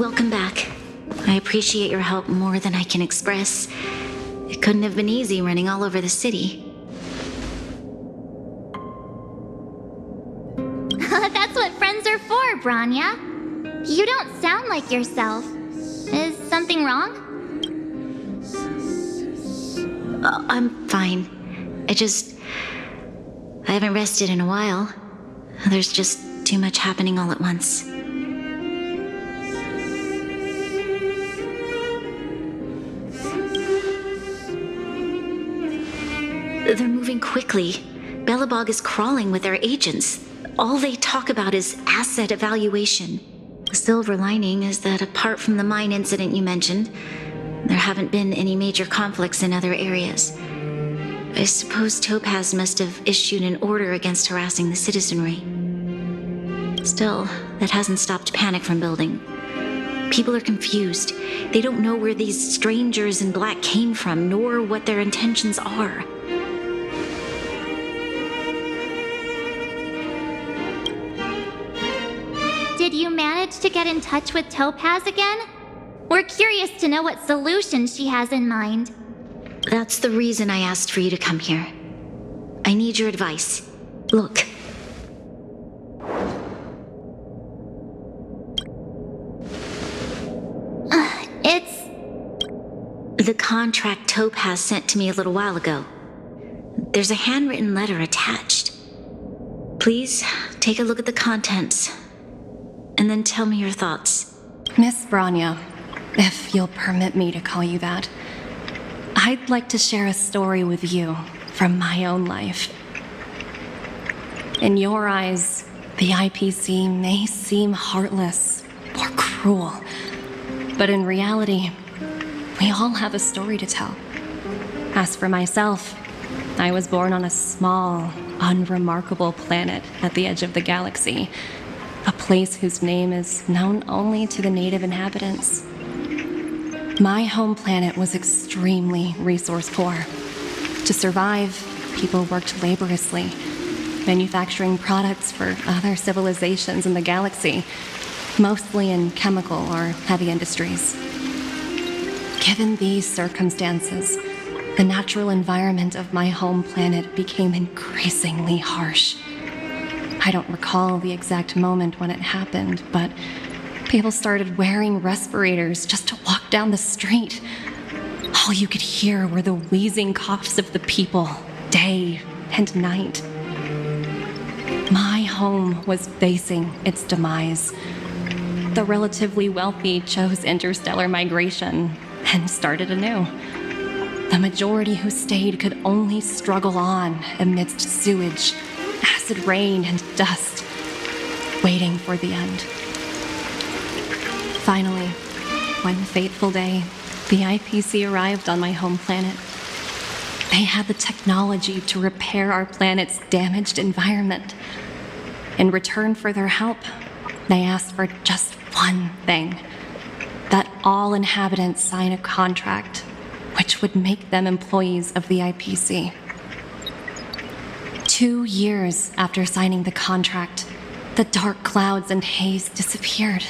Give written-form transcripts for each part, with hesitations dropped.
Welcome back. I appreciate your help more than I can express. It couldn't have been easy running all over the city. That's what friends are for, Branya. You don't sound like yourself. Is something wrong? I'm fine. I haven't rested in a while. There's just too much happening all at once. They're moving quickly. Belobog is crawling with their agents. All they talk about is asset evaluation. The silver lining is that apart from the mine incident you mentioned, there haven't been any major conflicts in other areas. I suppose Topaz must have issued an order against harassing the citizenry. Still, that hasn't stopped panic from building. People are confused. They don't know where these strangers in black came from, nor what their intentions are. Did you manage to get in touch with Topaz again? We're curious to know what solution she has in mind. That's the reason I asked for you to come here. I need your advice. Look. It's... The contract Topaz sent to me a little while ago. There's a handwritten letter attached. Please, take a look at the contents, and then tell me your thoughts. Miss Branya, if you'll permit me to call you that, I'd like to share a story with you from my own life. In your eyes, the IPC may seem heartless or cruel, but in reality, we all have a story to tell. As for myself, I was born on a small, unremarkable planet at the edge of the galaxy, a place whose name is known only to the native inhabitants. My home planet was extremely resource poor. To survive, people worked laboriously, manufacturing products for other civilizations in the galaxy, mostly in chemical or heavy industries. Given these circumstances, the natural environment of my home planet became increasingly harsh. I don't recall the exact moment when it happened, but people started wearing respirators just to walk down the street. All you could hear were the wheezing coughs of the people, day and night. My home was facing its demise. The relatively wealthy chose interstellar migration and started anew. The majority who stayed could only struggle on amidst sewage, acid rain, and dust, waiting for the end. Finally, one fateful day, the IPC arrived on my home planet. They had the technology to repair our planet's damaged environment. In return for their help, they asked for just one thing: that all inhabitants sign a contract which would make them employees of the IPC. 2 years after signing the contract, the dark clouds and haze disappeared,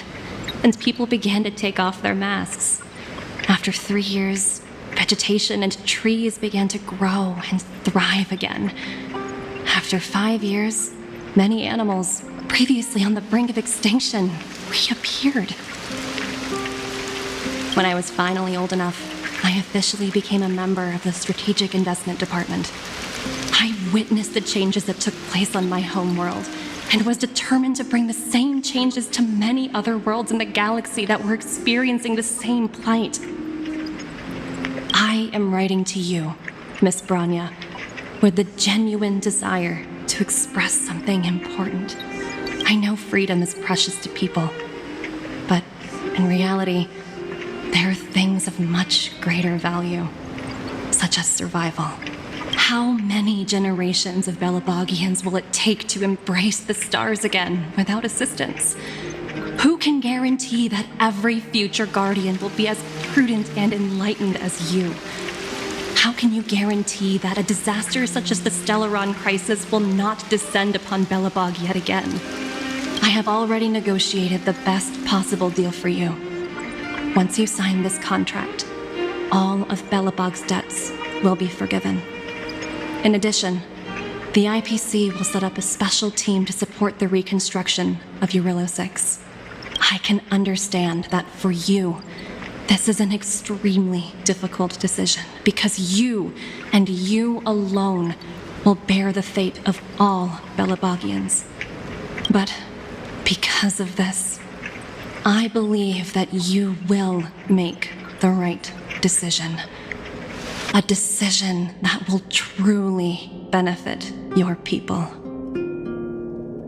and people began to take off their masks. After 3 years, vegetation and trees began to grow and thrive again. After 5 years, many animals, previously on the brink of extinction, reappeared. When I was finally old enough, I officially became a member of the Strategic Investment Department. I witnessed the changes that took place on my home world and was determined to bring the same changes to many other worlds in the galaxy that were experiencing the same plight. I am writing to you, Miss Branya, with the genuine desire to express something important. I know freedom is precious to people, but in reality, there are things of much greater value, such as survival. How many generations of Belobogians will it take to embrace the stars again without assistance? Who can guarantee that every future guardian will be as prudent and enlightened as you? How can you guarantee that a disaster such as the Stellaron crisis will not descend upon Belobog yet again? I have already negotiated the best possible deal for you, once you sign this contract, all of Belobog's debts will be forgiven. In addition, the IPC will set up a special team to support the reconstruction of Urilo 6. I can understand that for you, this is an extremely difficult decision because you and you alone will bear the fate of all Belobogians. But because of this, I believe that you will make the right decision. A decision that will truly benefit your people.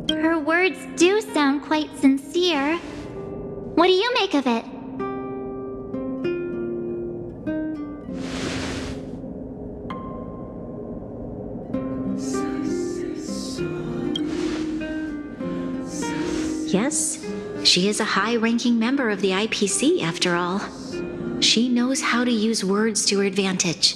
Her words do sound quite sincere. What do you make of it? Yes, she is a high-ranking member of the IPC, after all. She knows how to use words to her advantage.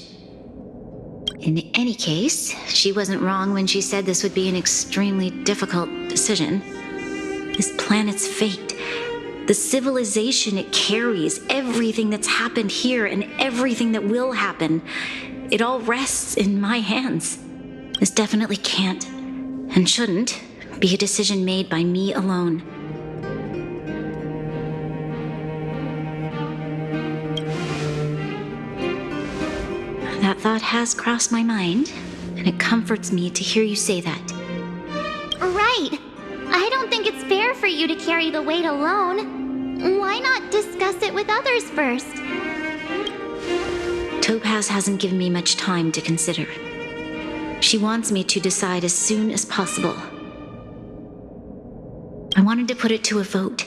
In any case, she wasn't wrong when she said this would be an extremely difficult decision. This planet's fate, the civilization it carries, everything that's happened here and everything that will happen, it all rests in my hands. This definitely can't, and shouldn't, be a decision made by me alone. That thought has crossed my mind, and it comforts me to hear you say that. Right. I don't think it's fair for you to carry the weight alone. Why not discuss it with others first? Topaz hasn't given me much time to consider. She wants me to decide as soon as possible. I wanted to put it to a vote,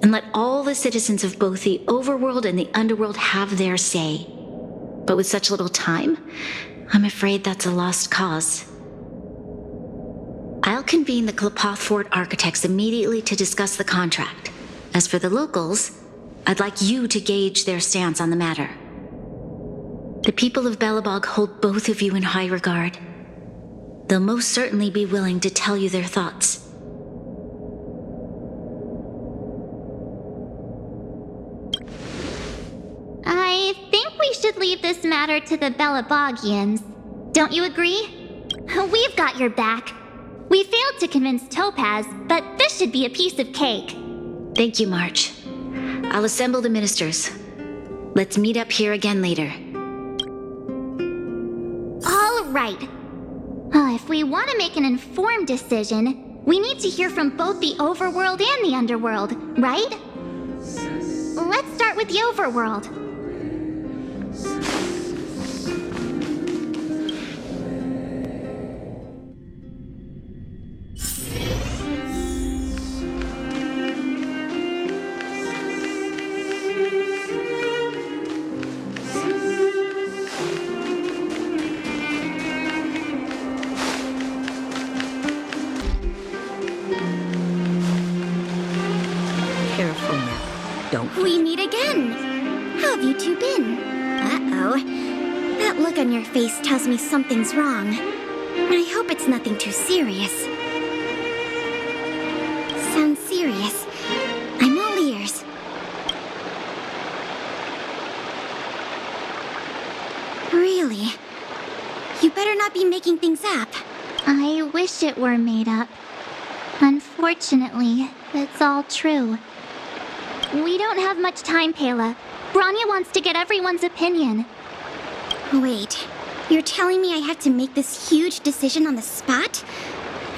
and let all the citizens of both the overworld and the underworld have their say. But with such little time, I'm afraid that's a lost cause. I'll convene the Klapoth Fort architects immediately to discuss the contract. As for the locals, I'd like you to gauge their stance on the matter. The people of Belobog hold both of you in high regard. They'll most certainly be willing to tell you their thoughts. I think we should leave this matter to the Belobogians. Don't you agree? We've got your back. We failed to convince Topaz, but this should be a piece of cake. Thank you, March. I'll assemble the ministers. Let's meet up here again later. All right. If we want to make an informed decision, we need to hear from both the overworld and the underworld, right? Let's start with the overworld. Careful now. Don't. We meet again. How have you two been? Uh-oh. That look on your face tells me something's wrong. I hope it's nothing too serious. Sounds serious. I'm all ears. Really? You better not be making things up. I wish it were made up. Unfortunately, it's all true. We don't have much time, Pela. Branya wants to get everyone's opinion. Wait, you're telling me I have to make this huge decision on the spot?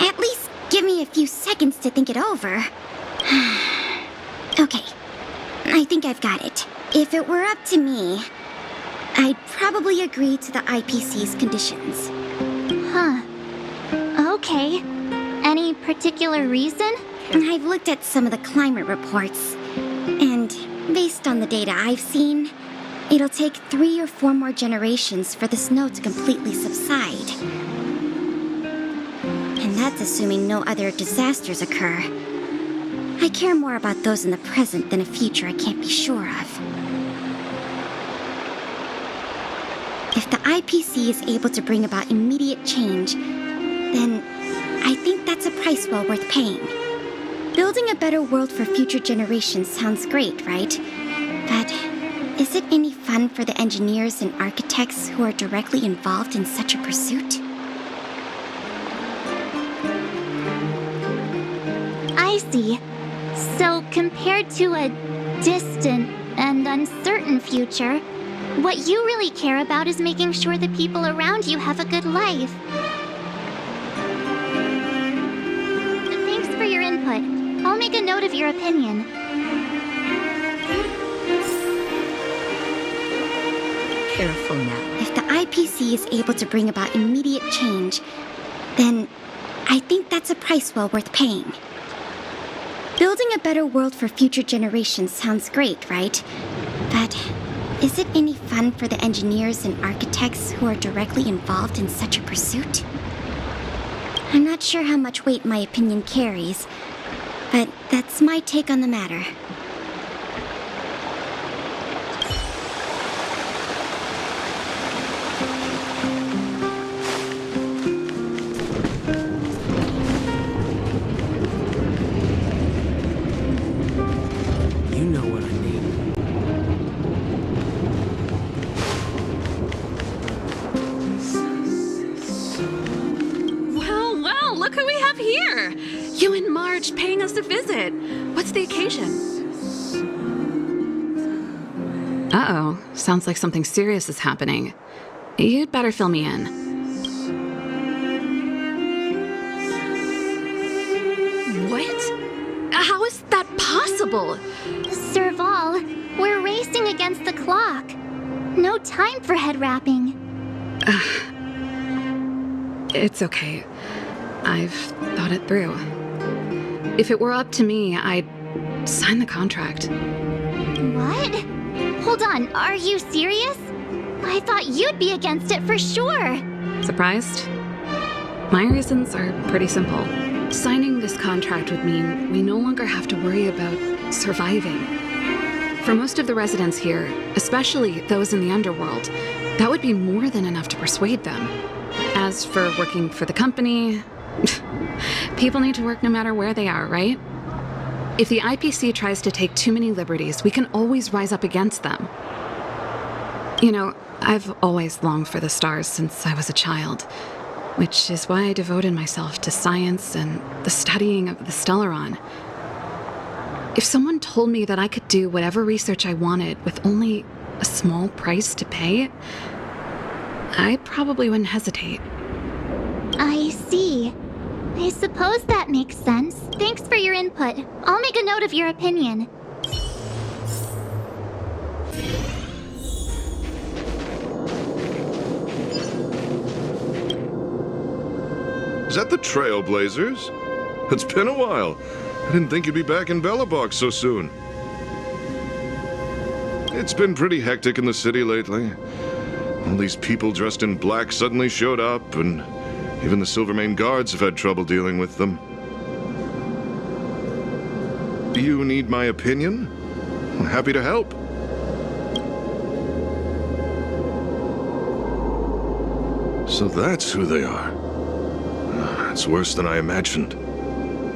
At least give me a few seconds to think it over. Okay, I think I've got it. If it were up to me, I'd probably agree to the IPC's conditions. Huh. Okay. Any particular reason? I've looked at some of the climate reports, and based on the data I've seen, it'll take 3 or 4 more generations for the snow to completely subside. And that's assuming no other disasters occur. I care more about those in the present than a future I can't be sure of. If the IPC is able to bring about immediate change, then I think that's a price well worth paying. Building a better world for future generations sounds great, right? But is it any fun for the engineers and architects who are directly involved in such a pursuit? I see. So, compared to a distant and uncertain future, what you really care about is making sure the people around you have a good life. Thanks for your input. I'll make a note of your opinion. Careful now. If the IPC is able to bring about immediate change, then I think that's a price well worth paying. Building a better world for future generations sounds great, right? But is it any fun for the engineers and architects who are directly involved in such a pursuit? I'm not sure how much weight my opinion carries, but that's my take on the matter. You know what I mean. Well, look who we have here! You and Marge paying us a visit. What's the occasion? Uh-oh, sounds like something serious is happening. You'd better fill me in. What? How is that possible? Serval, we're racing against the clock. No time for head wrapping. It's okay. I've thought it through. If it were up to me, I'd sign the contract. What? Hold on, are you serious? I thought you'd be against it for sure. Surprised? My reasons are pretty simple. Signing this contract would mean we no longer have to worry about surviving. For most of the residents here, especially those in the underworld, that would be more than enough to persuade them. As for working for the company, people need to work no matter where they are, right? If the IPC tries to take too many liberties, we can always rise up against them. You know, I've always longed for the stars since I was a child, which is why I devoted myself to science and the studying of the Stellaron. If someone told me that I could do whatever research I wanted with only a small price to pay, I probably wouldn't hesitate. I see. I suppose that makes sense. Thanks for your input. I'll make a note of your opinion. Is that the Trailblazers? It's been a while. I didn't think you'd be back in Belobog so soon. It's been pretty hectic in the city lately. All these people dressed in black suddenly showed up, and even the Silvermane guards have had trouble dealing with them. Do you need my opinion? I'm happy to help. So that's who they are. It's worse than I imagined.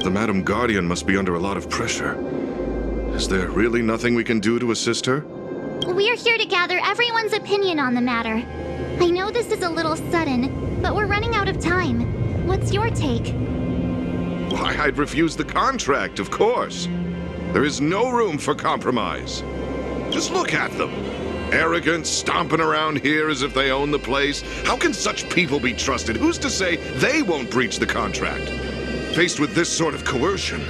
The Madam Guardian must be under a lot of pressure. Is there really nothing we can do to assist her? We're here to gather everyone's opinion on the matter. I know this is a little sudden, but we're running out of time. What's your take? Why, I'd refuse the contract, of course. There is no room for compromise. Just look at them. Arrogant, stomping around here as if they own the place. How can such people be trusted? Who's to say they won't breach the contract? Faced with this sort of coercion,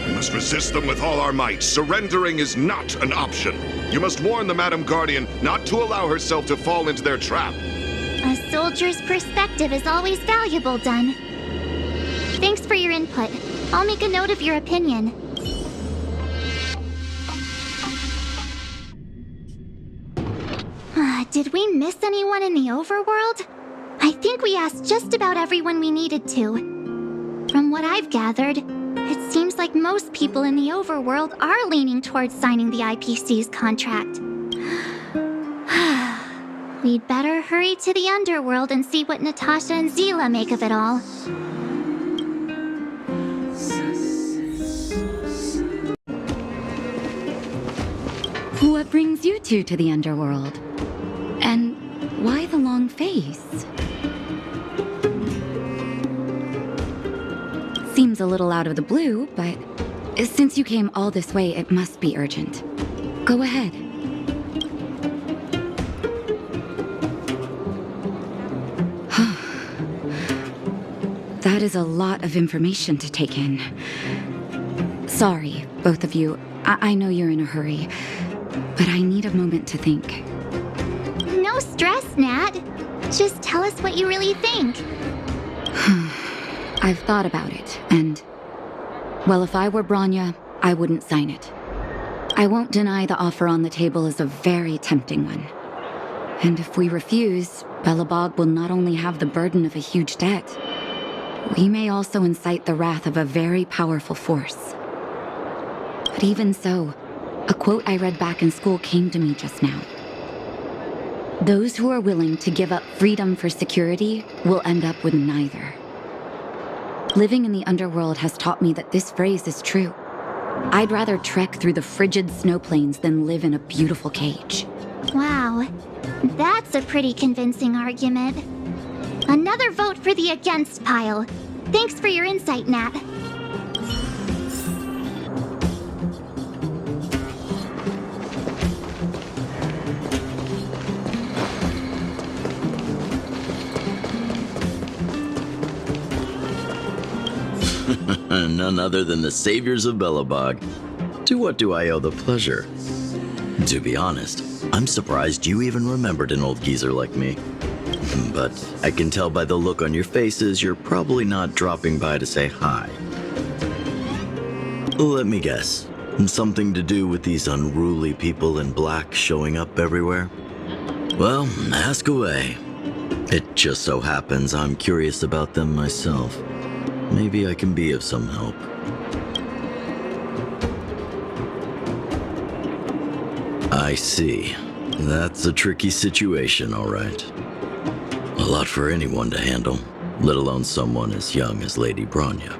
we must resist them with all our might. Surrendering is not an option. You must warn the Madam Guardian not to allow herself to fall into their trap. A soldier's perspective is always valuable, Dun. Thanks for your input. I'll make a note of your opinion. Did we miss anyone in the overworld? I think we asked just about everyone we needed to. From what I've gathered, it seems like most people in the overworld are leaning towards signing the IPC's contract. We'd better hurry to the underworld and see what Natasha and Zila make of it all. brings you two to the underworld? And why the long face? Seems a little out of the blue, but since you came all this way, it must be urgent. Go ahead. That is a lot of information to take in. Sorry, both of you. I know you're in a hurry, but I need a moment to think. No stress, Nat. Just tell us what you really think. I've thought about it, and... well, if I were Bronya, I wouldn't sign it. I won't deny the offer on the table is a very tempting one. And if we refuse, Belobog will not only have the burden of a huge debt, we may also incite the wrath of a very powerful force. But even so, a quote I read back in school came to me just now. Those who are willing to give up freedom for security will end up with neither. Living in the underworld has taught me that this phrase is true. I'd rather trek through the frigid snow plains than live in a beautiful cage. Wow, that's a pretty convincing argument. Another vote for the against pile. Thanks for your insight, Nat. None other than the saviors of Belobog. To what do I owe the pleasure? To be honest, I'm surprised you even remembered an old geezer like me. But I can tell by the look on your faces you're probably not dropping by to say hi. Let me guess. Something to do with these unruly people in black showing up everywhere? Well, ask away. It just so happens I'm curious about them myself. Maybe I can be of some help. I see. That's a tricky situation, all right. A lot for anyone to handle, let alone someone as young as Lady Bronya.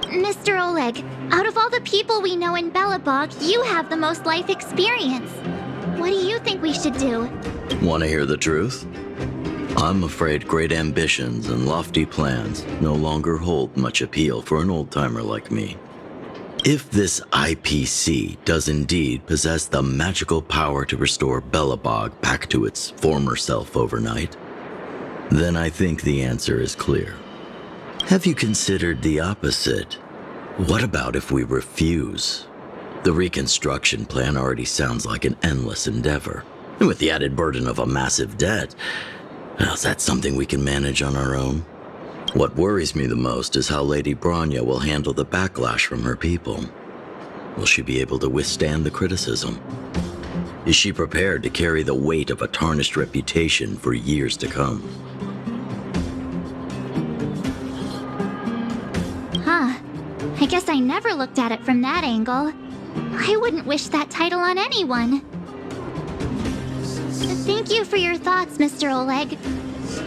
Mr. Oleg, out of all the people we know in Belobog, you have the most life experience. What do you think we should do? Want to hear the truth? I'm afraid great ambitions and lofty plans no longer hold much appeal for an old-timer like me. If this IPC does indeed possess the magical power to restore Belobog back to its former self overnight, then I think the answer is clear. Have you considered the opposite? What about if we refuse? The reconstruction plan already sounds like an endless endeavor, and with the added burden of a massive debt, well, is that something we can manage on our own? What worries me the most is how Lady Bronya will handle the backlash from her people. Will she be able to withstand the criticism? Is she prepared to carry the weight of a tarnished reputation for years to come? Huh. I guess I never looked at it from that angle. I wouldn't wish that title on anyone. Thank you for your thoughts, Mr. Oleg.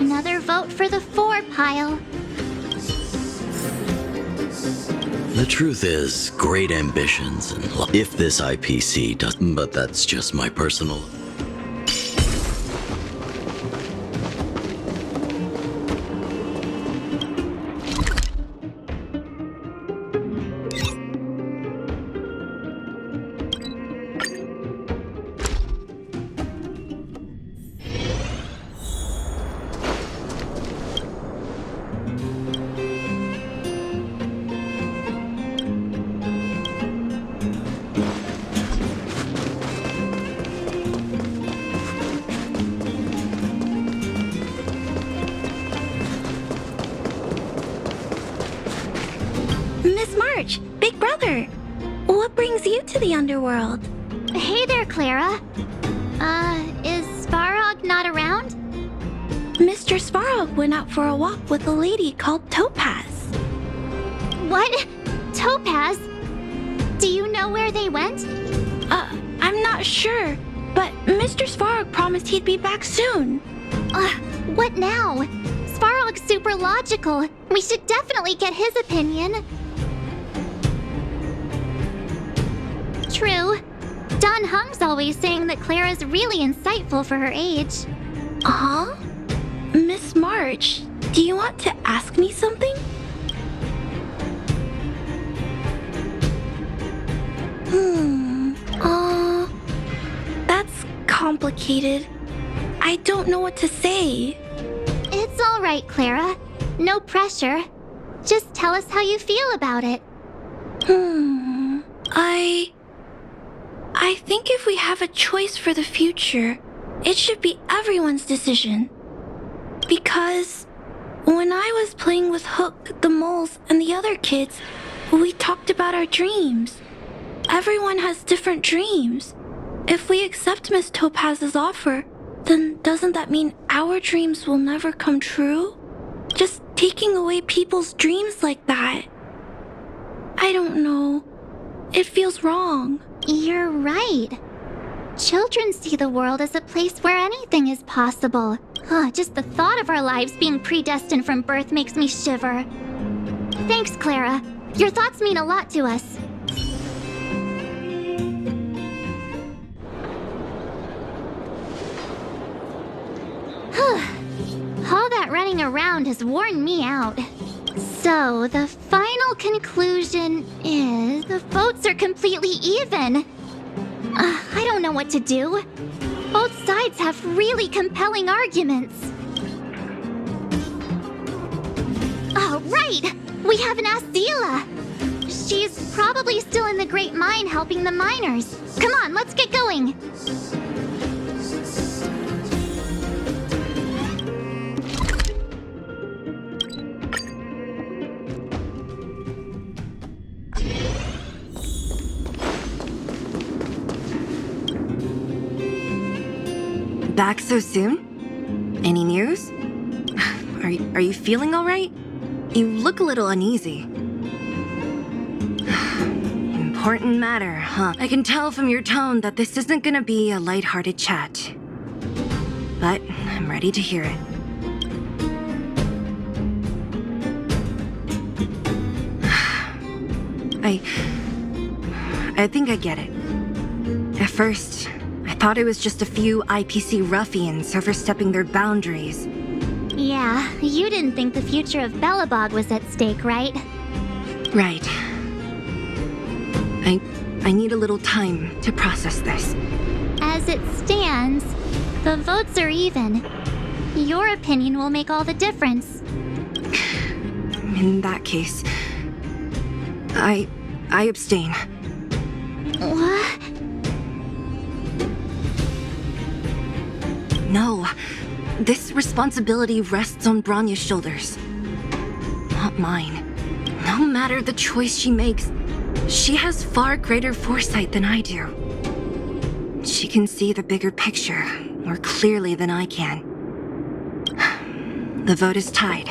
Another vote for the 4 pile. The truth is, great ambitions and if this IPC does, but that's just my personal. Miss March, Big Brother, what brings you to the underworld? Hey there, Clara. Is Svarog not around? Mr. Svarog went out for a walk with a lady called Topaz. What? Topaz? Do you know where they went? I'm not sure, but Mr. Svarog promised he'd be back soon. What now? Svarog's super logical. We should definitely get his opinion. True. Don Hung's always saying that Clara's really insightful for her age. Huh? Miss March, do you want to ask me something? That's complicated. I don't know what to say. It's all right, Clara. No pressure. Just tell us how you feel about it. I think if we have a choice for the future, it should be everyone's decision. Because when I was playing with Hook, the moles, and the other kids, we talked about our dreams. Everyone has different dreams. If we accept Miss Topaz's offer, then doesn't that mean our dreams will never come true? Just taking away people's dreams like that. I don't know. It feels wrong. You're right. Children see the world as a place where anything is possible. Just the thought of our lives being predestined from birth makes me shiver. Thanks, Clara. Your thoughts mean a lot to us. All that running around has worn me out. So, the final conclusion is the votes are completely even. I don't know what to do. Both sides have really compelling arguments. Oh, right! We haven't asked Zila. She's probably still in the Great Mine helping the miners. Come on, let's get going. Back so soon? Any news? Are you feeling all right? You look a little uneasy. Important matter, huh? I can tell from your tone that this isn't gonna be a lighthearted chat. But I'm ready to hear it. I think I get it. At first, I thought it was just a few IPC ruffians overstepping their boundaries. Yeah, you didn't think the future of Belobog was at stake, right? Right. I need a little time to process this. As it stands, the votes are even. Your opinion will make all the difference. In that case, I abstain. What? No. This responsibility rests on Bronya's shoulders. Not mine. No matter the choice she makes, she has far greater foresight than I do. She can see the bigger picture more clearly than I can. The vote is tied.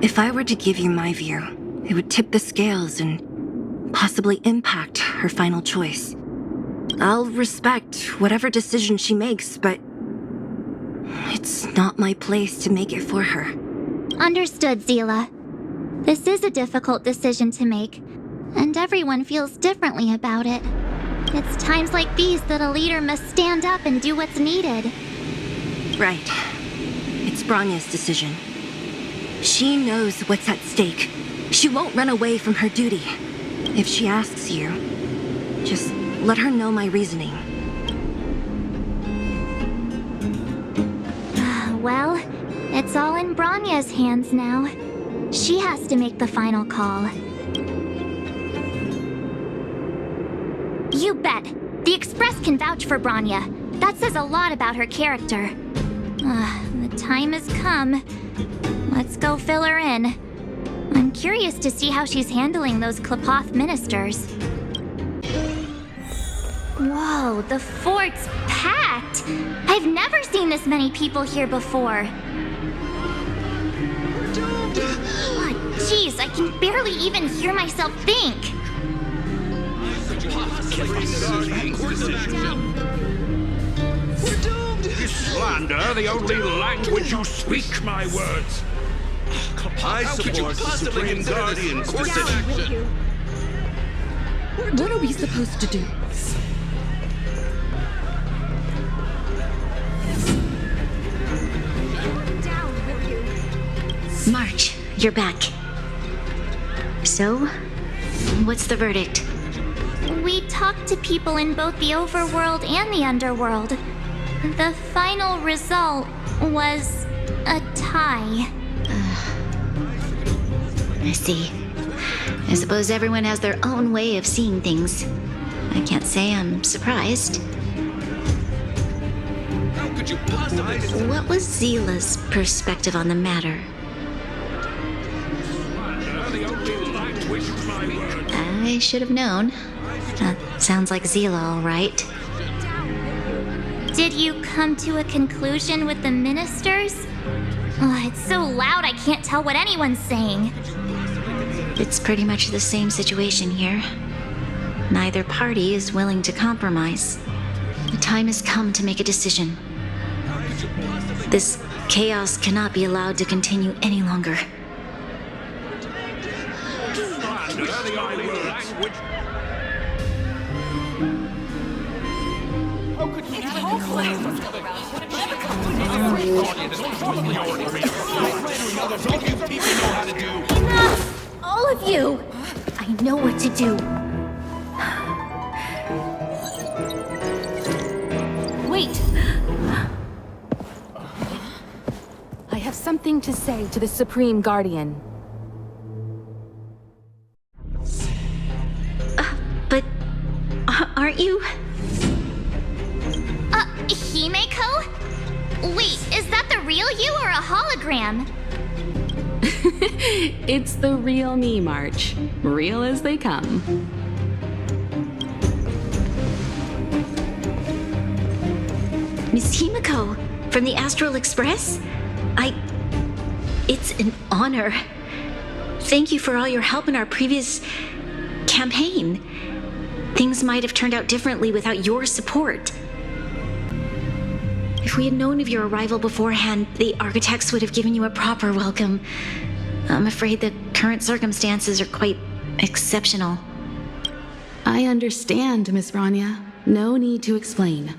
If I were to give you my view, it would tip the scales and possibly impact her final choice. I'll respect whatever decision she makes, but it's not my place to make it for her. Understood, Zila. This is a difficult decision to make, and everyone feels differently about it. It's times like these that a leader must stand up and do what's needed. Right. It's Bronya's decision. She knows what's at stake. She won't run away from her duty. If she asks you, just let her know my reasoning. Well, it's all in Bronya's hands now. She has to make the final call. You bet. The Express can vouch for Bronya. That says a lot about her character. The time has come. Let's go fill her in. I'm curious to see how she's handling those Klapoth ministers. Whoa, the fort's packed! I've never seen this many people here before. Oh, jeez, I can barely even hear myself think. You slander the only language you speak, my words. I support the Supreme Guardian course of action. What are we supposed to do? March, you're back. So, what's the verdict? We talked to people in both the overworld and the underworld. The final result was a tie. I see. I suppose everyone has their own way of seeing things. I can't say I'm surprised. How could you possibly... What was Zila's perspective on the matter? The only language my words. I should have known. That sounds like Zila, all right. Did you come to a conclusion with the ministers? Oh, it's so loud I can't tell what anyone's saying. It's pretty much the same situation here. Neither party is willing to compromise. The time has come to make a decision. This chaos cannot be allowed to continue any longer. The only language... Enough! All of you! I know what to do. Wait! I have something to say to the Supreme Guardian. But aren't you? Himeko? Wait, is that the real you or a hologram? It's the real me, March. Real as they come. Miss Himeko, from the Astral Express? It's an honor. Thank you for all your help in our previous campaign. Things might have turned out differently without your support. If we had known of your arrival beforehand, the architects would have given you a proper welcome. I'm afraid the current circumstances are quite exceptional. I understand, Miss Rania. No need to explain.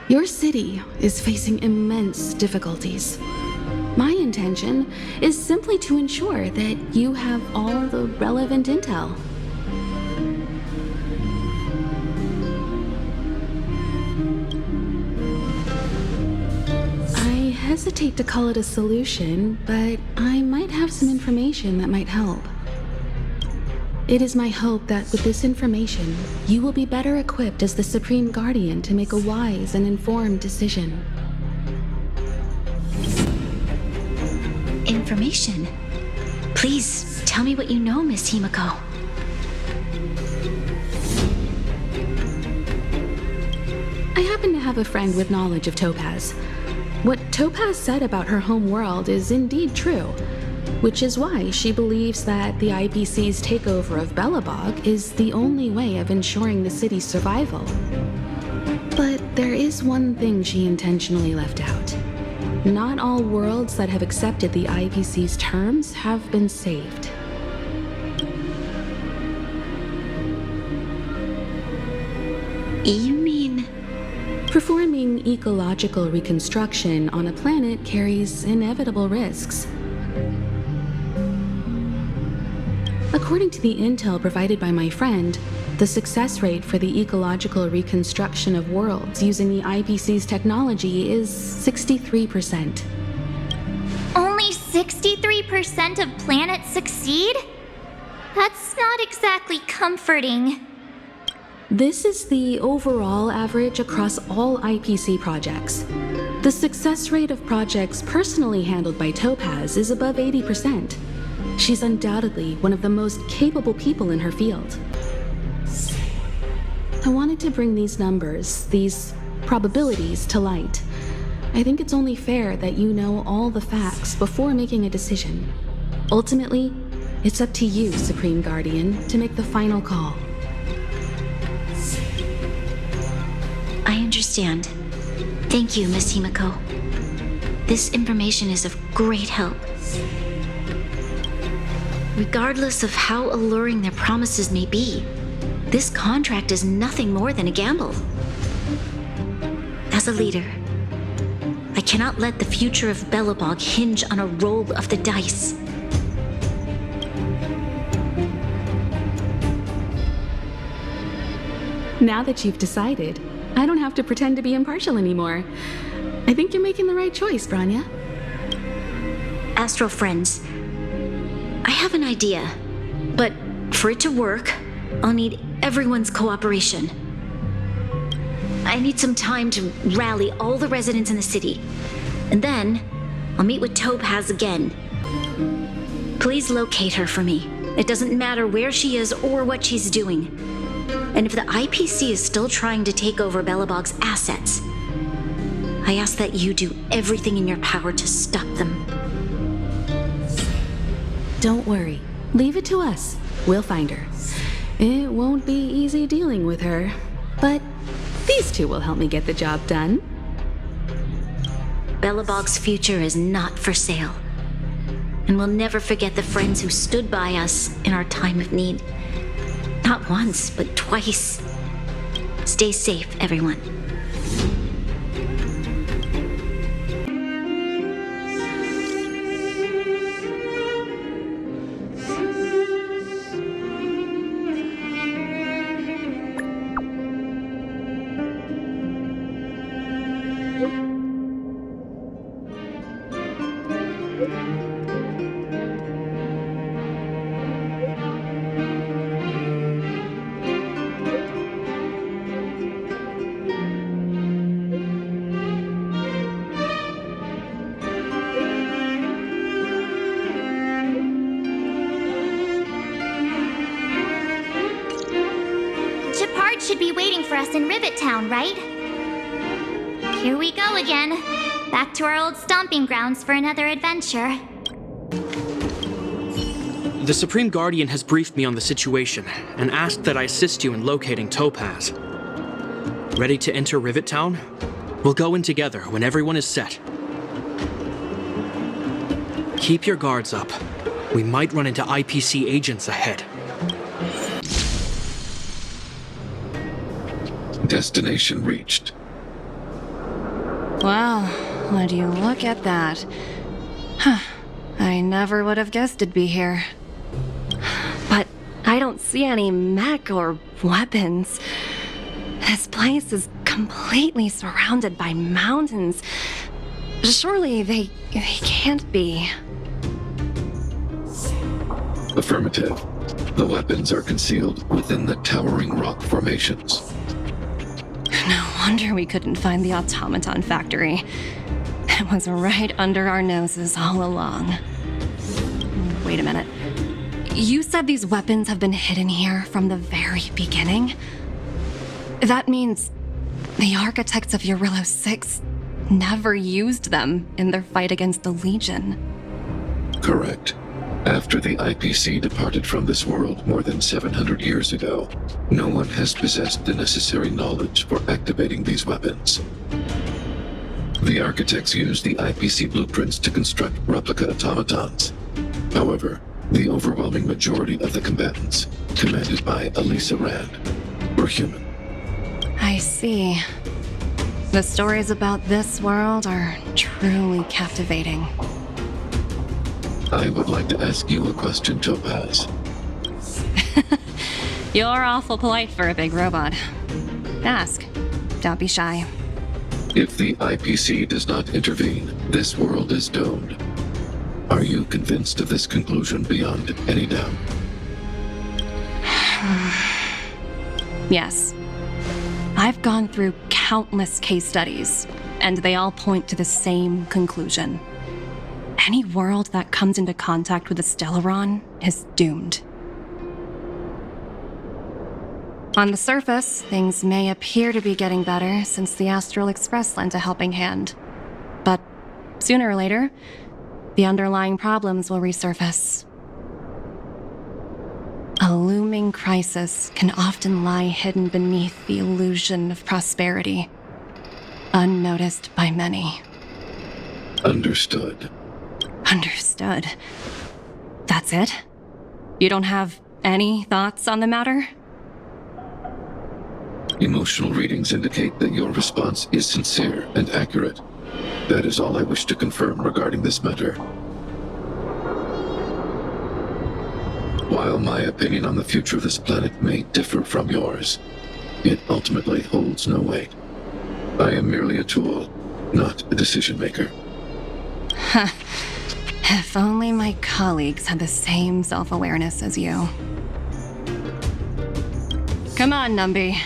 Your city is facing immense difficulties. My intention is simply to ensure that you have all the relevant intel. I hesitate to call it a solution, but I might have some information that might help. It is my hope that with this information, you will be better equipped as the Supreme Guardian to make a wise and informed decision. Information? Please, tell me what you know, Miss Himeko. I happen to have a friend with knowledge of Topaz. What Topaz said about her home world is indeed true, which is why she believes that the IPC's takeover of Belobog is the only way of ensuring the city's survival. But there is one thing she intentionally left out. Not all worlds that have accepted the IPC's terms have been saved. You mean... Performing ecological reconstruction on a planet carries inevitable risks. According to the intel provided by my friend, the success rate for the ecological reconstruction of worlds using the IPC's technology is 63%. Only 63% of planets succeed? That's not exactly comforting. This is the overall average across all IPC projects. The success rate of projects personally handled by Topaz is above 80%. She's undoubtedly one of the most capable people in her field. I wanted to bring these numbers, these probabilities, to light. I think it's only fair that you know all the facts before making a decision. Ultimately, it's up to you, Supreme Guardian, to make the final call. I understand. Thank you, Miss Himeko. This information is of great help. Regardless of how alluring their promises may be, this contract is nothing more than a gamble. As a leader, I cannot let the future of Belobog hinge on a roll of the dice. Now that you've decided, I don't have to pretend to be impartial anymore. I think you're making the right choice, Branya. Astral friends, I have an idea, but for it to work, I'll need everyone's cooperation. I need some time to rally all the residents in the city, and then I'll meet with Topaz again. Please locate her for me. It doesn't matter where she is or what she's doing. And if the IPC is still trying to take over Belobog's assets, I ask that you do everything in your power to stop them. Don't worry. Leave it to us. We'll find her. It won't be easy dealing with her, but these two will help me get the job done. Belobog's future is not for sale. And we'll never forget the friends who stood by us in our time of need. Not once, but twice. Stay safe, everyone. Should be waiting for us in Rivet Town, right? Here we go again. Back to our old stomping grounds for another adventure. The Supreme Guardian has briefed me on the situation and asked that I assist you in locating Topaz. Ready to enter Rivet Town? We'll go in together when everyone is set. Keep your guards up. We might run into IPC agents ahead. Destination reached. Wow, would you look at that? Huh, I never would have guessed it'd be here. But I don't see any mech or weapons. This place is completely surrounded by mountains. Surely they can't be. Affirmative. The weapons are concealed within the towering rock formations. No wonder we couldn't find the automaton factory. It was right under our noses all along. Wait a minute. You said these weapons have been hidden here from the very beginning? That means the architects of Eurillo 6 never used them in their fight against the Legion. Correct. After the IPC departed from this world more than 700 years ago, no one has possessed the necessary knowledge for activating these weapons. The architects used the IPC blueprints to construct replica automatons. However, the overwhelming majority of the combatants, commanded by Elisa Rand, were human. I see. The stories about this world are truly captivating. I would like to ask you a question, Topaz. You're awful polite for a big robot. Ask. Don't be shy. If the IPC does not intervene, this world is doomed. Are you convinced of this conclusion beyond any doubt? Yes. I've gone through countless case studies, and they all point to the same conclusion. Any world that comes into contact with a Stellaron is doomed. On the surface, things may appear to be getting better since the Astral Express lent a helping hand. But sooner or later, the underlying problems will resurface. A looming crisis can often lie hidden beneath the illusion of prosperity, unnoticed by many. Understood. Understood. That's it? You don't have any thoughts on the matter? Emotional readings indicate that your response is sincere and accurate. That is all I wish to confirm regarding this matter. While my opinion on the future of this planet may differ from yours, it ultimately holds no weight. I am merely a tool, not a decision maker. If only my colleagues had the same self-awareness as you. Come on, Numby.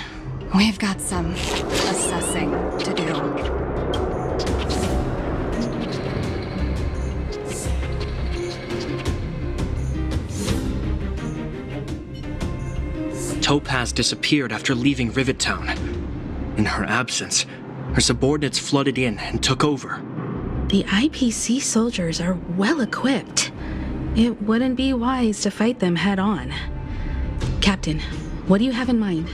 We've got some assessing to do. Topaz disappeared after leaving Rivet Town. In her absence, her subordinates flooded in and took over. The IPC soldiers are well equipped. It wouldn't be wise to fight them head on. Captain, what do you have in mind?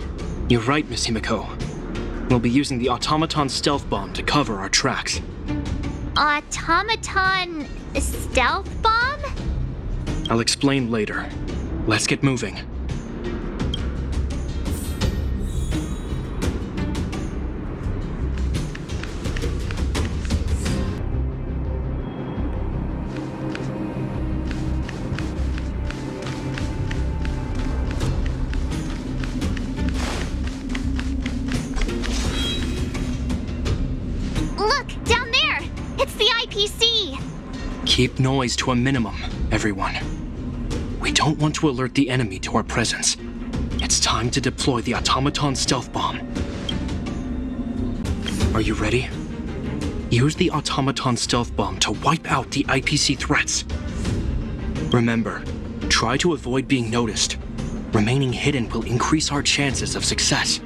You're right, Miss Himiko. We'll be using the automaton stealth bomb to cover our tracks. Automaton stealth bomb? I'll explain later. Let's get moving. Keep noise to a minimum, everyone. We don't want to alert the enemy to our presence. It's time to deploy the automaton stealth bomb. Are you ready? Use the automaton stealth bomb to wipe out the IPC threats. Remember, try to avoid being noticed. Remaining hidden will increase our chances of success.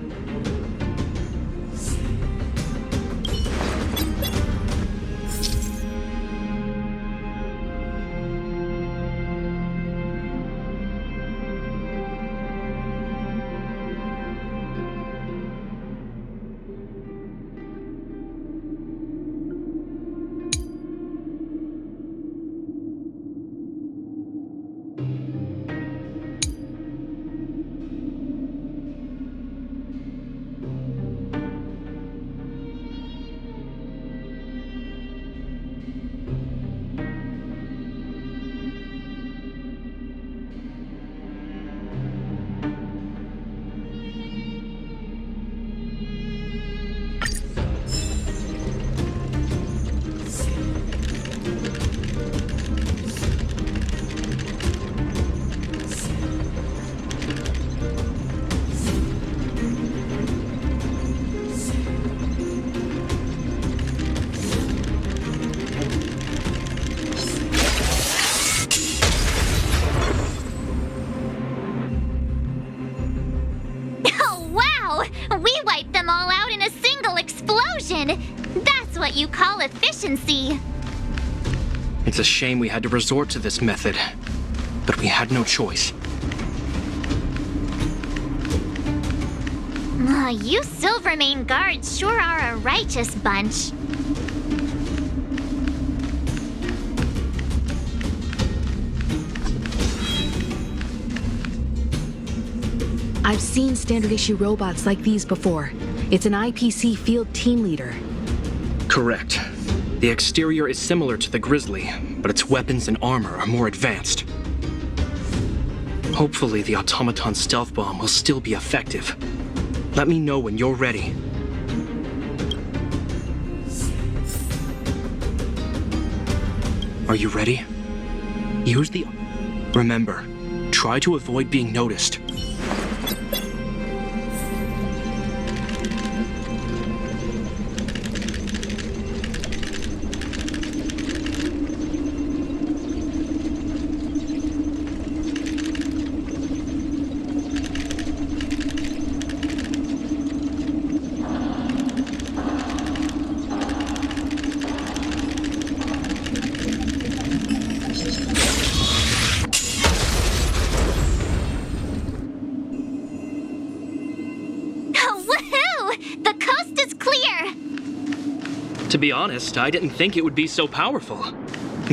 That's what you call efficiency. It's a shame we had to resort to this method, but we had no choice. You Silvermane guards sure are a righteous bunch. I've seen standard issue robots like these before. It's an IPC field team leader. Correct. The exterior is similar to the Grizzly, but its weapons and armor are more advanced. Hopefully the automaton stealth bomb will still be effective. Let me know when you're ready. Are you ready? Use the... Remember, try to avoid being noticed. To be honest, I didn't think it would be so powerful.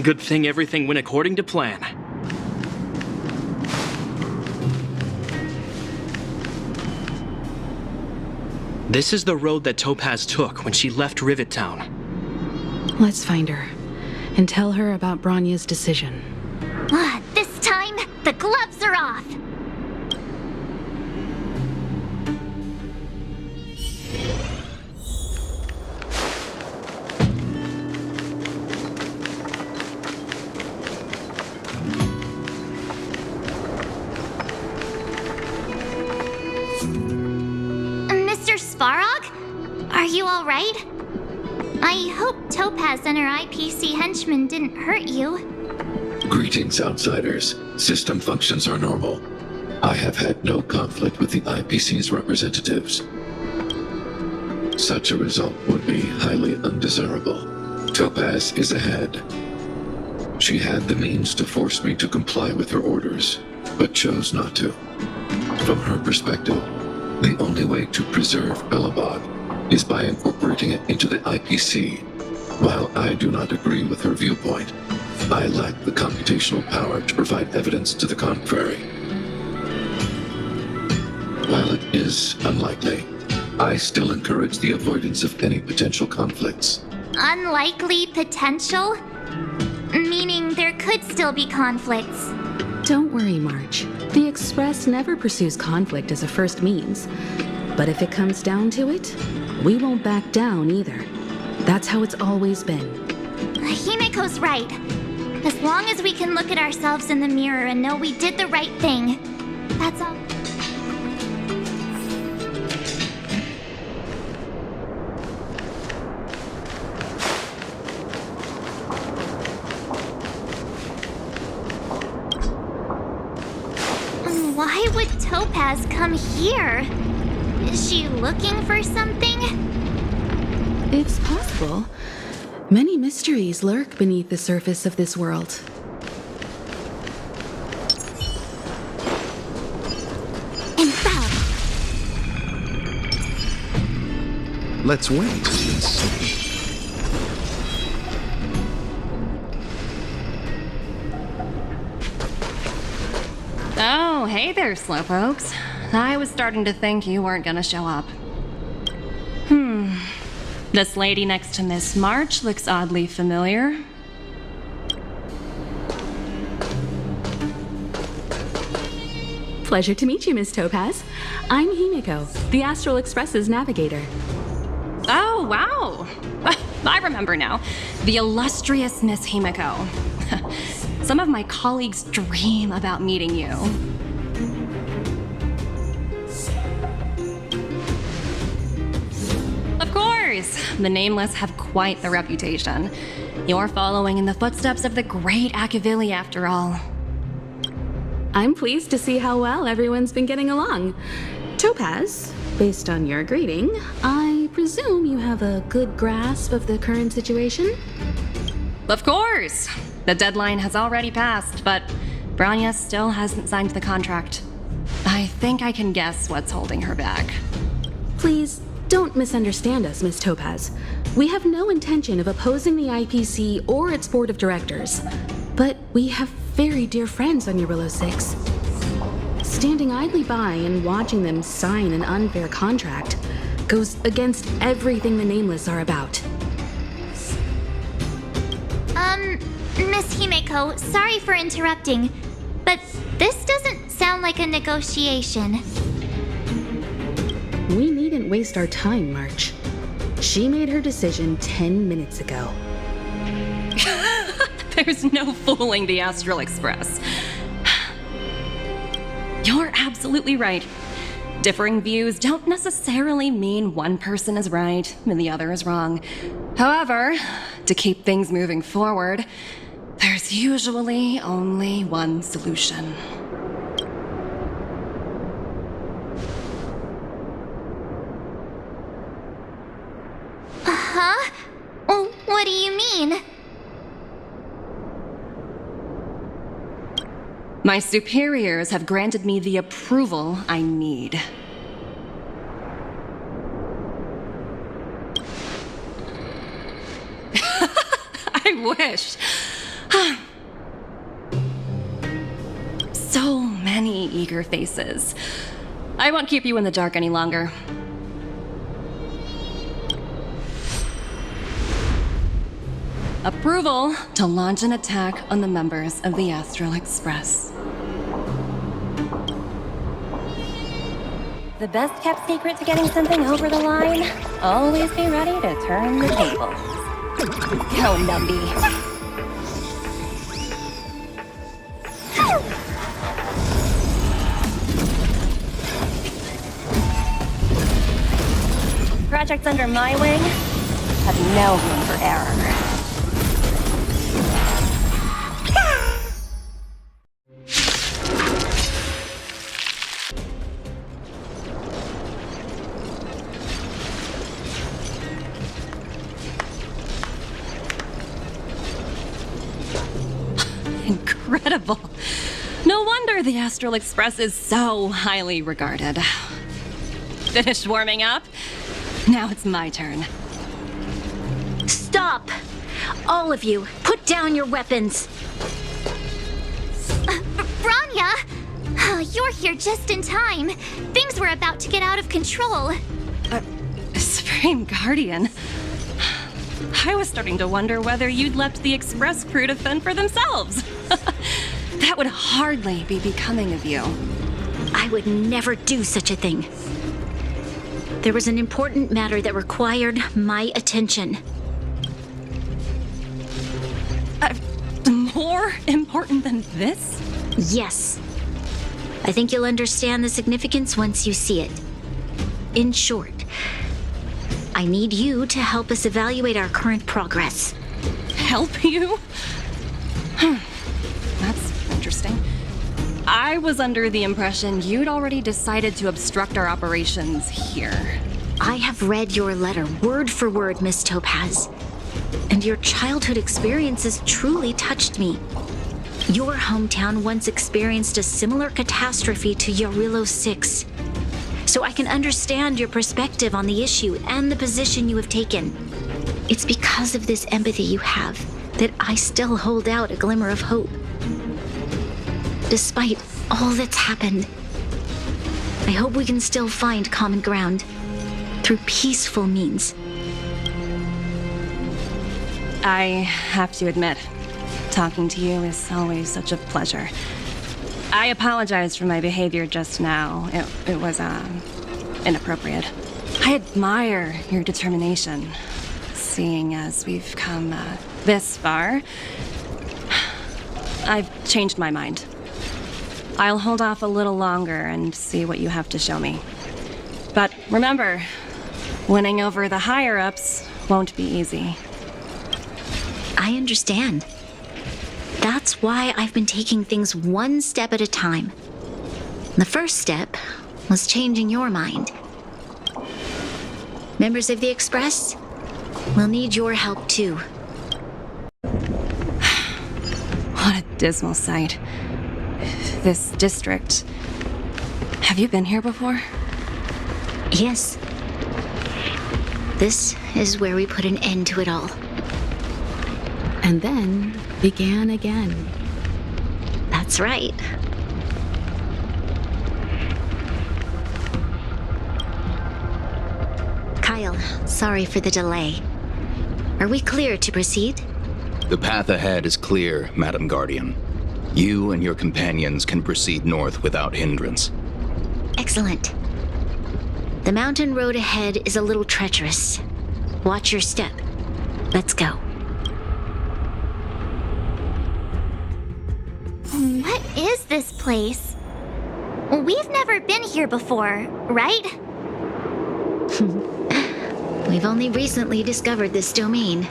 Good thing everything went according to plan. This is the road that Topaz took when she left Rivet Town. Let's find her and tell her about Bronya's decision. This time, the gloves are off. Mr. Svarog? Are you all right? I hope Topaz and her IPC henchmen didn't hurt you. Greetings, outsiders. System functions are normal. I have had no conflict with the IPC's representatives. Such a result would be highly undesirable. Topaz is ahead. She had the means to force me to comply with her orders, but chose not to. From her perspective, the only way to preserve Belobog is by incorporating it into the IPC. While I do not agree with her viewpoint, I lack the computational power to provide evidence to the contrary. While it is unlikely, I still encourage the avoidance of any potential conflicts. Unlikely potential? Meaning there could still be conflicts. Don't worry, March. The Express never pursues conflict as a first means. But if it comes down to it, we won't back down either. That's how it's always been. Himeko's right. As long as we can look at ourselves in the mirror and know we did the right thing, that's all. Why would Topaz come here? Is she looking for something? It's possible. Many mysteries lurk beneath the surface of this world. Let's wait and see. Oh, hey there, slowpokes. I was starting to think you weren't gonna show up. This lady next to Miss March looks oddly familiar. Pleasure to meet you, Miss Topaz. I'm Himeko, the Astral Express's navigator. Oh, wow. I remember now. The illustrious Miss Himeko. Some of my colleagues dream about meeting you. Of course! The Nameless have quite the reputation. You're following in the footsteps of the great Akavili, after all. I'm pleased to see how well everyone's been getting along. Topaz, based on your greeting, I presume you have a good grasp of the current situation? Of course! The deadline has already passed, but Bronya still hasn't signed the contract. I think I can guess what's holding her back. Please, don't misunderstand us, Miss Topaz. We have no intention of opposing the IPC or its board of directors. But we have very dear friends on Eurillo 6. Standing idly by and watching them sign an unfair contract goes against everything the Nameless are about. Miss Himeko, sorry for interrupting, but this doesn't sound like a negotiation. We needn't waste our time, March. She made her decision 10 minutes ago. There's no fooling the Astral Express. You're absolutely right. Differing views don't necessarily mean one person is right and the other is wrong. However, to keep things moving forward, there's usually only one solution. Huh? What do you mean? My superiors have granted me the approval I need. I wish. So many eager faces. I won't keep you in the dark any longer. Approval to launch an attack on the members of the Astral Express. The best kept secret to getting something over the line? Always be ready to turn the tables. Go, Numby. Projects under my wing have no room for error. Incredible. No wonder the Astral Express is so highly regarded. Finished warming up? Now it's my turn. Stop! All of you, put down your weapons! Branya! You're here just in time. Things were about to get out of control. Supreme Guardian. I was starting to wonder whether you'd left the Express crew to fend for themselves. That would hardly be becoming of you. I would never do such a thing. There was an important matter that required my attention. More important than this? Yes. I think you'll understand the significance once you see it. In short, I need you to help us evaluate our current progress. Help you? That's interesting. I was under the impression you'd already decided to obstruct our operations here. I have read your letter word for word, Miss Topaz. And your childhood experiences truly touched me. Your hometown once experienced a similar catastrophe to Yarilo 6. So I can understand your perspective on the issue and the position you have taken. It's because of this empathy you have that I still hold out a glimmer of hope. Despite all that's happened, I hope we can still find common ground through peaceful means. I have to admit, talking to you is always such a pleasure. I apologize for my behavior just now. It was, inappropriate. I admire your determination, seeing as we've come, this far. I've changed my mind. I'll hold off a little longer and see what you have to show me. But remember, winning over the higher-ups won't be easy. I understand. That's why I've been taking things one step at a time. The first step was changing your mind. Members of the Express, we'll need your help too. What a dismal sight. This district. Have you been here before? Yes. This is where we put an end to it all. And then began again. That's right. Kyle, sorry for the delay. Are we clear to proceed? The path ahead is clear, Madam Guardian. You and your companions can proceed north without hindrance. Excellent. The mountain road ahead is a little treacherous. Watch your step. Let's go. What is this place? We've never been here before, right? We've only recently discovered this domain.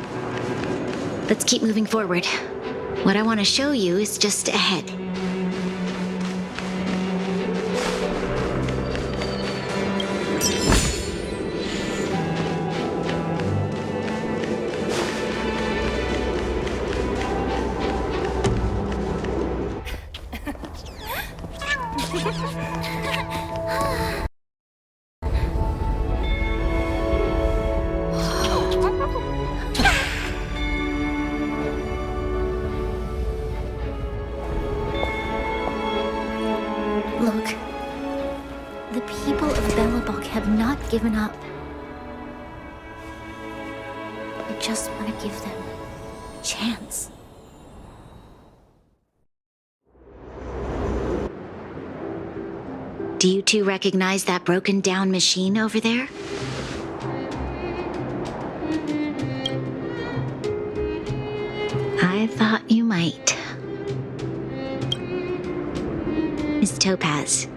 Let's keep moving forward. What I want to show you is just ahead. Look, the people of Belobog have not given up. I just want to give them a chance. Do you two recognize that broken down machine over there? I thought you might. Miss Topaz,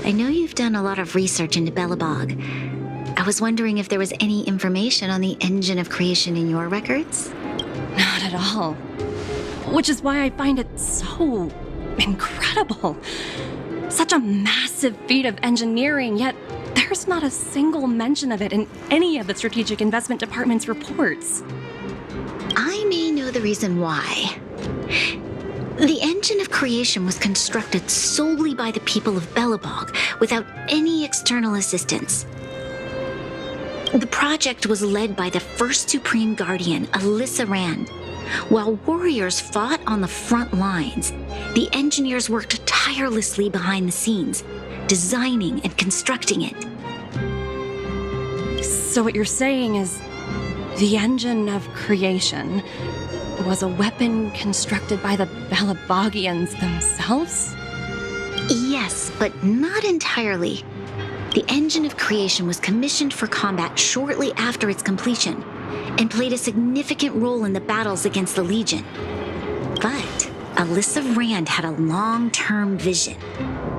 I know you've done a lot of research into Belobog. I was wondering if there was any information on the engine of creation in your records? Not at all. Which is why I find it so incredible. Such a massive feat of engineering, yet there's not a single mention of it in any of the Strategic Investment Department's reports. I may know the reason why. The engine of creation was constructed solely by the people of Belobog without any external assistance. The project was led by the first Supreme Guardian, Alyssa Rand. While warriors fought on the front lines, the engineers worked tirelessly behind the scenes, designing and constructing it. So what you're saying is the engine of creation was a weapon constructed by the Belabogians themselves? Yes, but not entirely. The engine of creation was commissioned for combat shortly after its completion and played a significant role in the battles against the Legion. But Alyssa Rand had a long-term vision,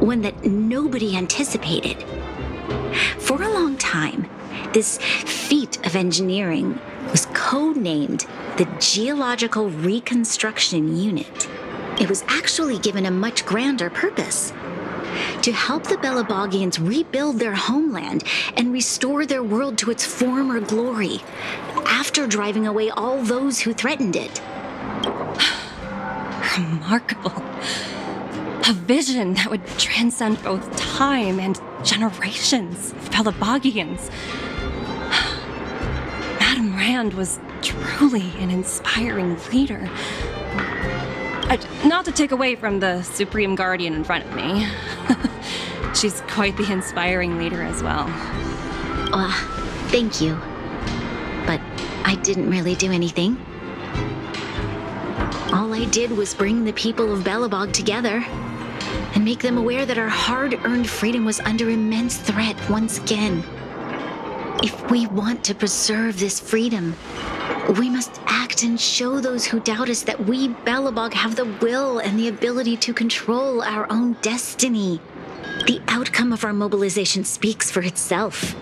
one that nobody anticipated. For a long time, this feat of engineering was codenamed the Geological Reconstruction Unit. It was actually given a much grander purpose: to help the Belabogians rebuild their homeland and restore their world to its former glory, after driving away all those who threatened it. Remarkable. A vision that would transcend both time and generations of Belabogians. Madame Rand was truly an inspiring leader. Not to take away from the Supreme Guardian in front of me. She's quite the inspiring leader as well. Thank you. But I didn't really do anything. All I did was bring the people of Belobog together and make them aware that our hard-earned freedom was under immense threat once again. If we want to preserve this freedom, we must act and show those who doubt us that we Belobog have the will and the ability to control our own destiny. The outcome of our mobilization speaks for itself.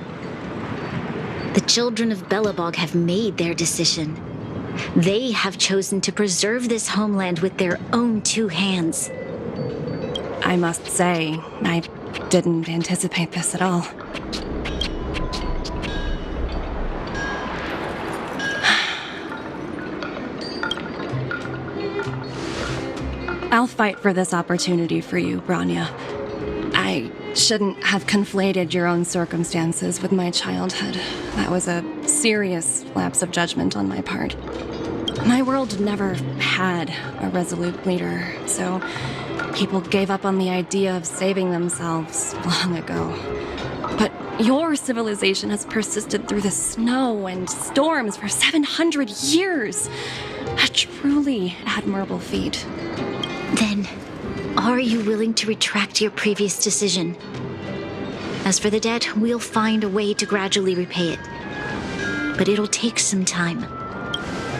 The children of Belobog have made their decision. They have chosen to preserve this homeland with their own two hands. I must say, I didn't anticipate this at all. I'll fight for this opportunity for you, Branya. I shouldn't have conflated your own circumstances with my childhood. That was a serious lapse of judgment on my part. My world never had a resolute leader, so people gave up on the idea of saving themselves long ago. But your civilization has persisted through the snow and storms for 700 years. A truly admirable feat. Then, are you willing to retract your previous decision? As for the debt, we'll find a way to gradually repay it. But it'll take some time.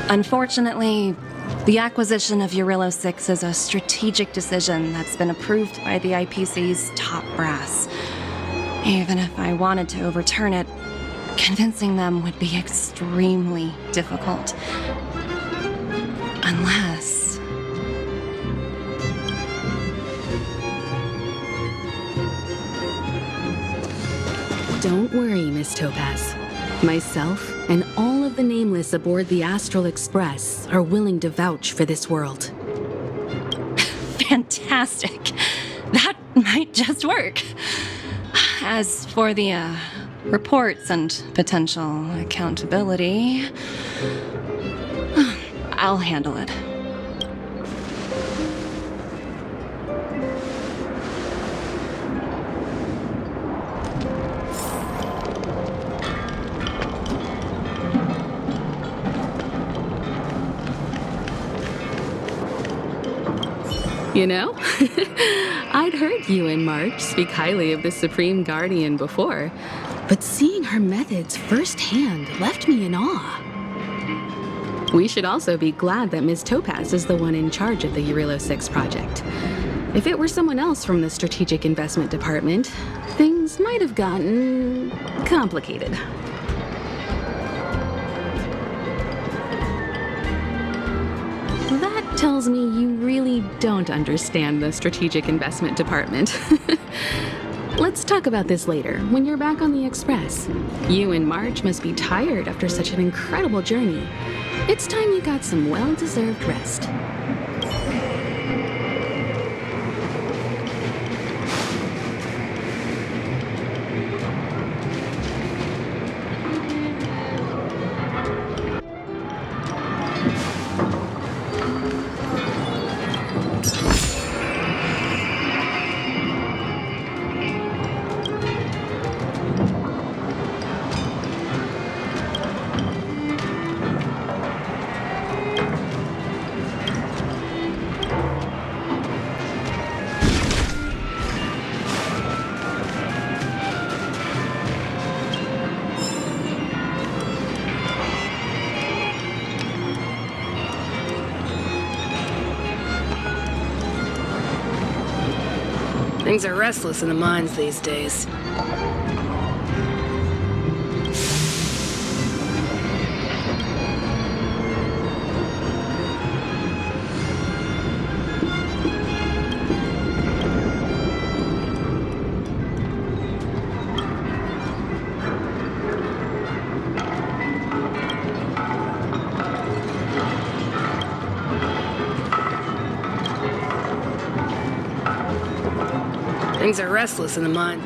Unfortunately, the acquisition of Urillo 6 is a strategic decision that's been approved by the IPC's top brass. Even if I wanted to overturn it, convincing them would be extremely difficult. Unless... Don't worry, Miss Topaz. Myself and all of the nameless aboard the Astral Express are willing to vouch for this world. Fantastic. That might just work. As for the, reports and potential accountability, I'll handle it. You know? I'd heard you and March speak highly of the Supreme Guardian before, but seeing her methods firsthand left me in awe. We should also be glad that Ms. Topaz is the one in charge of the Eurilo 6 project. If it were someone else from the Strategic Investment Department, things might have gotten complicated. That tells me you really don't understand the Strategic Investment Department. Let's talk about this later, when you're back on the Express. You and March must be tired after such an incredible journey. It's time you got some well-deserved rest. Things are restless in the mines these days. Things are restless in the mine.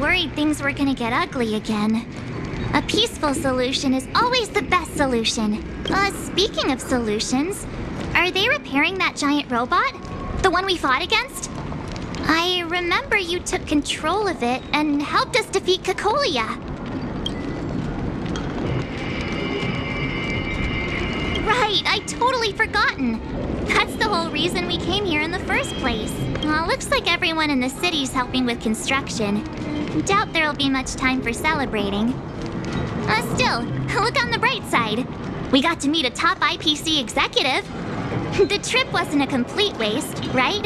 worried things were gonna get ugly again. A peaceful solution is always the best solution. Speaking of solutions, are they repairing that giant robot? The one we fought against? I remember you took control of it and helped us defeat Cocolia. Right, I totally forgotten. That's the whole reason we came here in the first place. Looks like everyone in the city's helping with construction. Doubt there'll be much time for celebrating. Still, look on the bright side. We got to meet a top IPC executive. The trip wasn't a complete waste, right?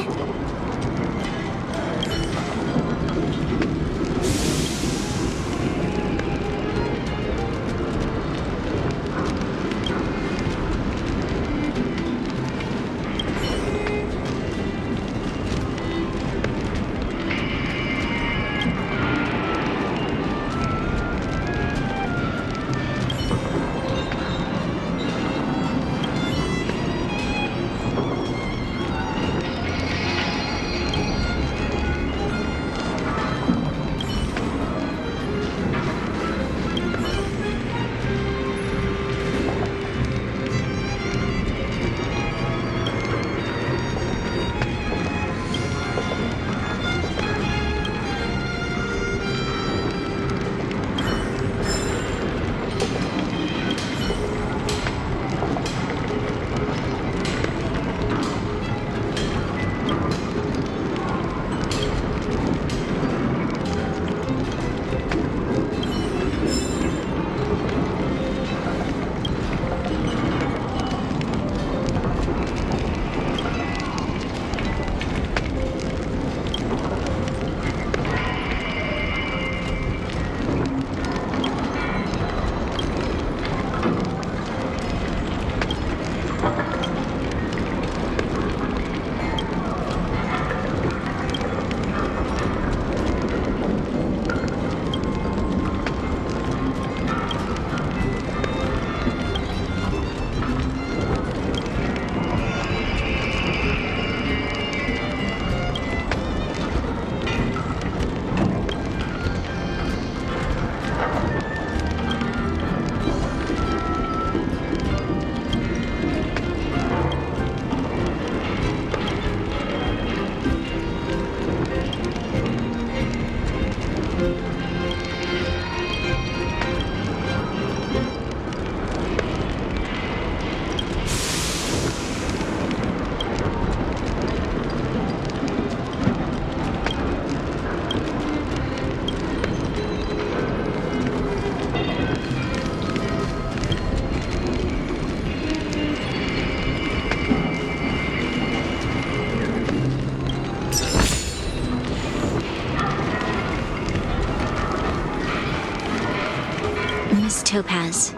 Miss Topaz,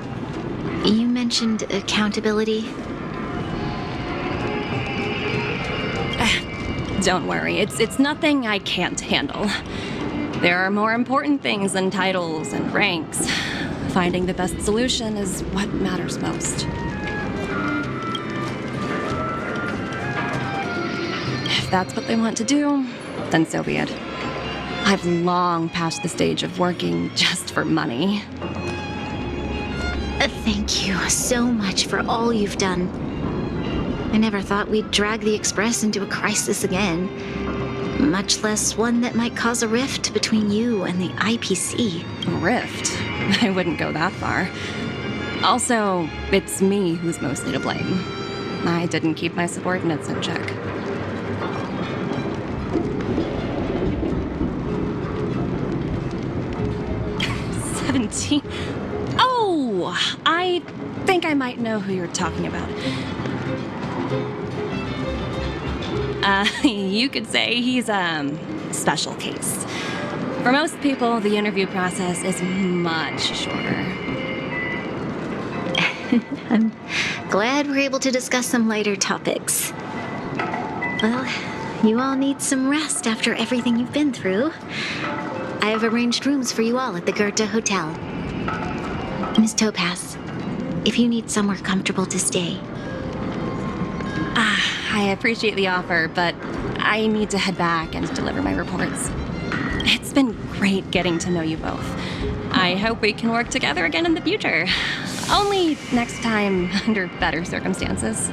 you mentioned accountability. Don't worry, it's nothing I can't handle. There are more important things than titles and ranks. Finding the best solution is what matters most. If that's what they want to do, then so be it. I've long passed the stage of working just for money. Thank you so much for all you've done. I never thought we'd drag the Express into a crisis again, much less one that might cause a rift between you and the IPC. Rift? I wouldn't go that far. Also, it's me who's mostly to blame. I didn't keep my subordinates in check. Oh, I think I might know who you're talking about. You could say he's a special case. For most people, the interview process is much shorter. I'm glad we're able to discuss some lighter topics. Well, you all need some rest after everything you've been through. I have arranged rooms for you all at the Goethe Hotel. Miss Topaz, if you need somewhere comfortable to stay. I appreciate the offer, but I need to head back and deliver my reports. It's been been great getting to know you both. I hope we can work together again in the future. Only next time under better circumstances.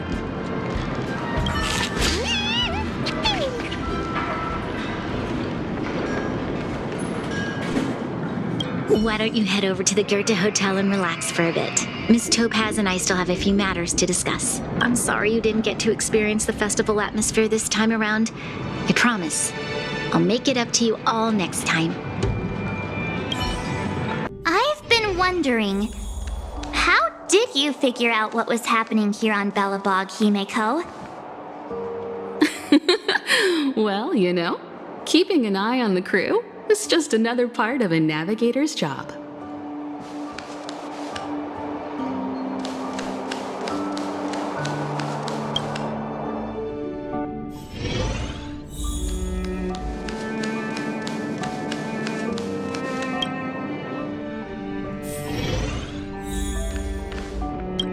Why don't you head over to the Goethe Hotel and relax for a bit? Miss Topaz and I still have a few matters to discuss. I'm sorry you didn't get to experience the festival atmosphere this time around. I promise, I'll make it up to you all next time. I've been wondering, how did you figure out what was happening here on Belobog, Himeko? Well, you know, keeping an eye on the crew is just another part of a navigator's job.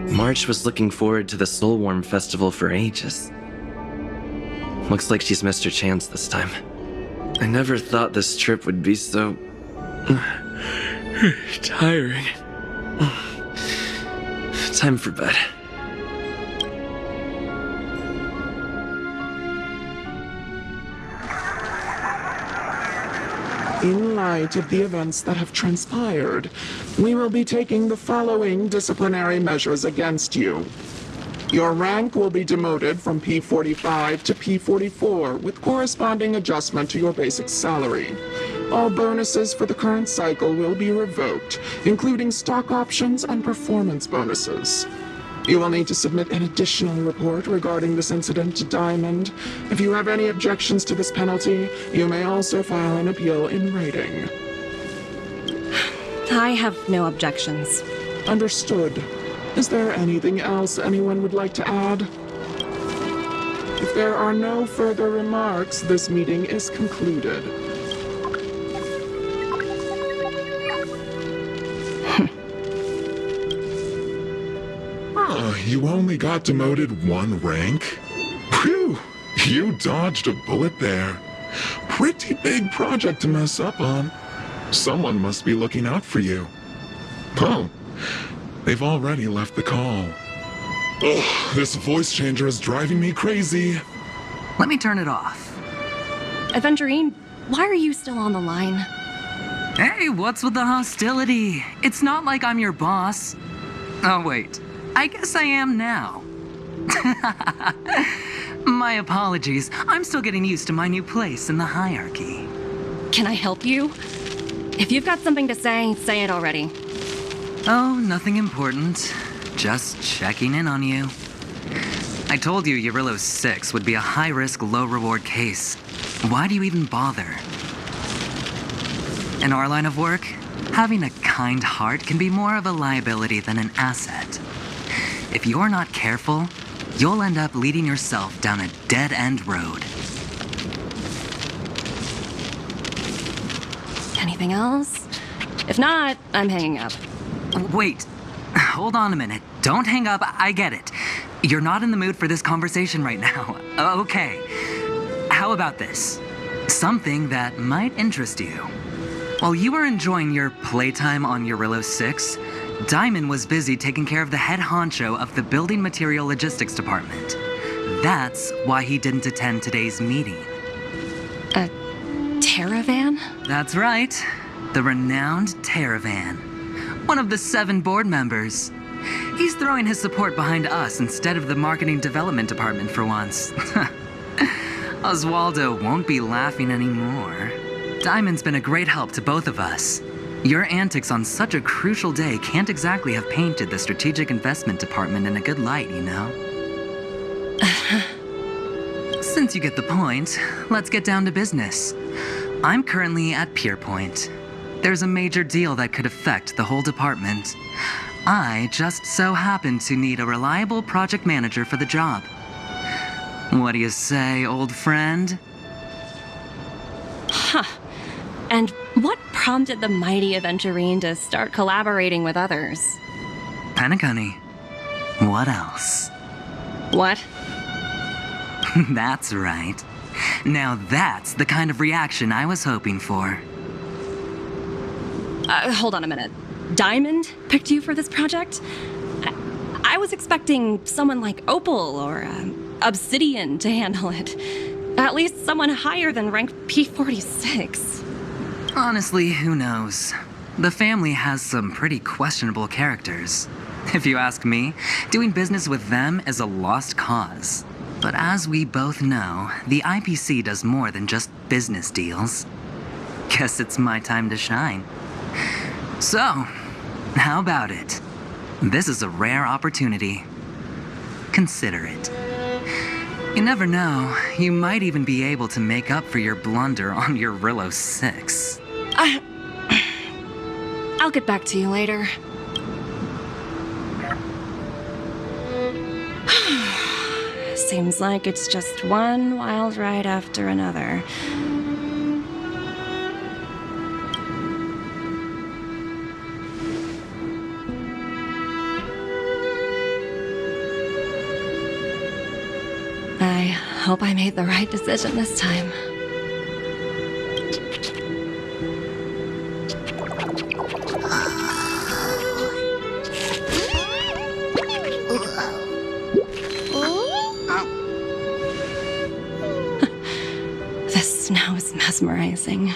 March was looking forward to the Soulwarm Festival for ages. Looks like she's missed her chance this time. I never thought this trip would be so... tiring. Time for bed. In light of the events that have transpired, we will be taking the following disciplinary measures against you. Your rank will be demoted from P45 to P44 with corresponding adjustment to your basic salary. All bonuses for the current cycle will be revoked, including stock options and performance bonuses. You will need to submit an additional report regarding this incident to Diamond. If you have any objections to this penalty, you may also file an appeal in writing. I have no objections. Understood. Is there anything else anyone would like to add? If there are no further remarks, this meeting is concluded. You only got demoted one rank? Phew! You dodged a bullet there. Pretty big project to mess up on. Someone must be looking out for you. Oh, they've already left the call. Ugh, this voice changer is driving me crazy. Let me turn it off. Aventurine, why are you still on the line? Hey, what's with the hostility? It's not like I'm your boss. Oh, wait. I guess I am now. My apologies. I'm still getting used to my new place in the hierarchy. Can I help you? If you've got something to say it already. Oh, nothing important. Just checking in on you. I told you Eurillo 6 would be a high-risk, low-reward case. Why do you even bother? In our line of work, having a kind heart can be more of a liability than an asset. If you're not careful, you'll end up leading yourself down a dead-end road. Anything else? If not, I'm hanging up. Wait, hold on a minute. Don't hang up, I get it. You're not in the mood for this conversation right now. Okay, how about this? Something that might interest you. While you were enjoying your playtime on Eurillo 6, Diamond was busy taking care of the head honcho of the Building Material Logistics Department. That's why he didn't attend today's meeting. A Terravan? That's right. The renowned Terravan. One of the 7 board members. He's throwing his support behind us instead of the Marketing Development Department for once. Oswaldo won't be laughing anymore. Diamond's been a great help to both of us. Your antics on such a crucial day can't exactly have painted the Strategic Investment Department in a good light, you know? Since you get the point, let's get down to business. I'm currently at Pierpoint. There's a major deal that could affect the whole department. I just so happen to need a reliable project manager for the job. What do you say, old friend? Huh. And what prompted the mighty Aventurine to start collaborating with others? Penacony. What else? What? That's right. Now that's the kind of reaction I was hoping for. Hold on a minute. Diamond picked you for this project? I was expecting someone like Opal or Obsidian to handle it. At least someone higher than rank P46. Honestly, who knows? The family has some pretty questionable characters. If you ask me, doing business with them is a lost cause. But as we both know, the IPC does more than just business deals. Guess it's my time to shine. So, how about it? This is a rare opportunity. Consider it. You never know, you might even be able to make up for your blunder on your Rillo 6. I'll get back to you later. Seems like it's just one wild ride after another. I hope I made the right decision this time. The snow is mesmerizing.